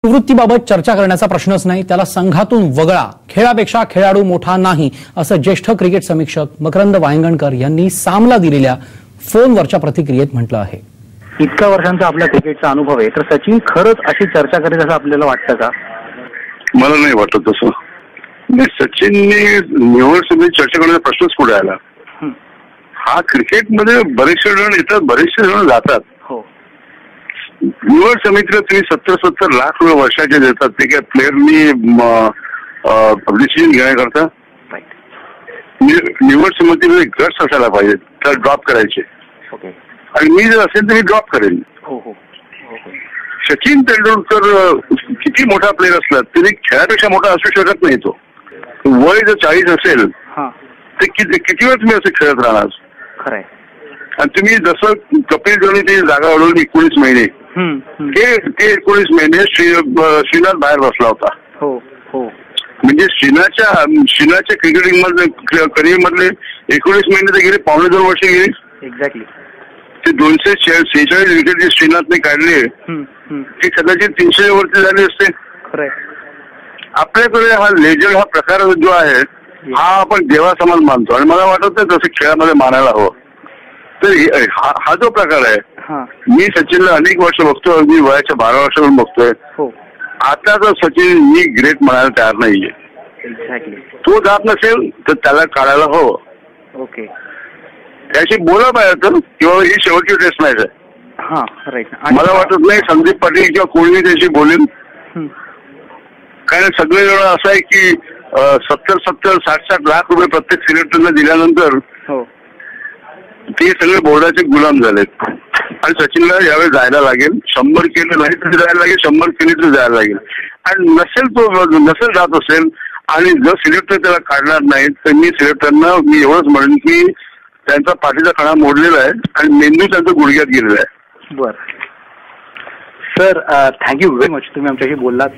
निवृत्तीबाबत चर्चा करण्याचा प्रश्नच नाही, त्याला संघातून वगळा, खेळापेक्षा खेळाडू मोठा नाही, असं ज्येष्ठ क्रिकेट समीक्षक मकरंद वायंगणकर यांनी सामला दिलेल्या फोनवरच्या प्रतिक्रियेत म्हटलं आहे. इतक्या वर्षांचा आपला क्रिकेटचा अनुभव आहे, तर सचिन खरंच अशी चर्चा करेल असं आपल्याला वाटतं का? मला नाही वाटत तसं. सचिनने निवड समिती चर्चा करण्याचा प्रश्नच पुढे आला. हा क्रिकेटमध्ये बरेचसे जण येतात, बरेचसे जण जातात. निवड समितीला तुम्ही 70-70 लाख रुपये वर्षाचे देतात, ते काय प्लेअरनी डिसिजन घेण्याकरता? निवड समितीमध्ये गट्स असायला पाहिजे तर ड्रॉप करायचे. आणि मी जर असेल तर मी ड्रॉप करेन. सचिन तेंडुलकर किती मोठा प्लेअर असला तरी खेळापेक्षा मोठा असू शकत नाही. तो वय जर 40 असेल तर किती वेळ तुम्ही असं खेळत राहणार? खरंय. आणि तुम्ही जसं कपिल देवने ती जागा अडवली 19 महिने, ते 19 महिने श्रीनाथ बाहेर बसला होता. म्हणजे श्रीनाथच्या क्रिकेटिंग मधले करिअर मधले 19 महिने तर गेले, 2.25 वर्ष गेली. एक्झॅक्टली. ते 246 विकेट जे श्रीनाथने काढले ते कदाचित 300 वरती झाले असते. आपल्याकडे हा लेजंड हा प्रकार जो आहे हा आपण देवासमान मानतो आणि मला वाटत नाही तसं खेळामध्ये मानायला हवं. तर हा जो प्रकार आहे, मी सचिनला अनेक वर्ष बघतोय, अगदी वयाच्या 12 वर्षापासून बघतोय. आता जर सचिन मी ग्रेट म्हणायला तयार नाहीये. तो जात नसेल तर त्याला काढायला हवं. ओके. त्याशी बोला पाहिजे किंवा ही शेवटची टेस्ट मॅच आहे. मला वाटत नाही संदीप पाटील किंवा कोणी त्याशी बोलेल, कारण सगळे जण असं आहे की 70-70, 60-60 लाख रुपये प्रत्येक सिलेक्टरला दिल्यानंतर ते सगळे बोर्डाचे गुलाम झालेत. आणि सचिनला यावेळी जायला लागेल. 100 केलं नाही तरी जायला लागेल, 100 केली तरी जायला लागेल. आणि नसेल जात असेल आणि जर सिलेक्टर त्याला काढणार नाहीत तर मी सिलेक्टरना एवढंच म्हणेन की त्यांचा पाठीचा कणा मोडलेला आहे आणि मेंदू त्यांचा गुडघ्यात गेलेला आहे. बरं सर, थँक्यू व्हेरी मच, तुम्ही आमच्याशी बोललात.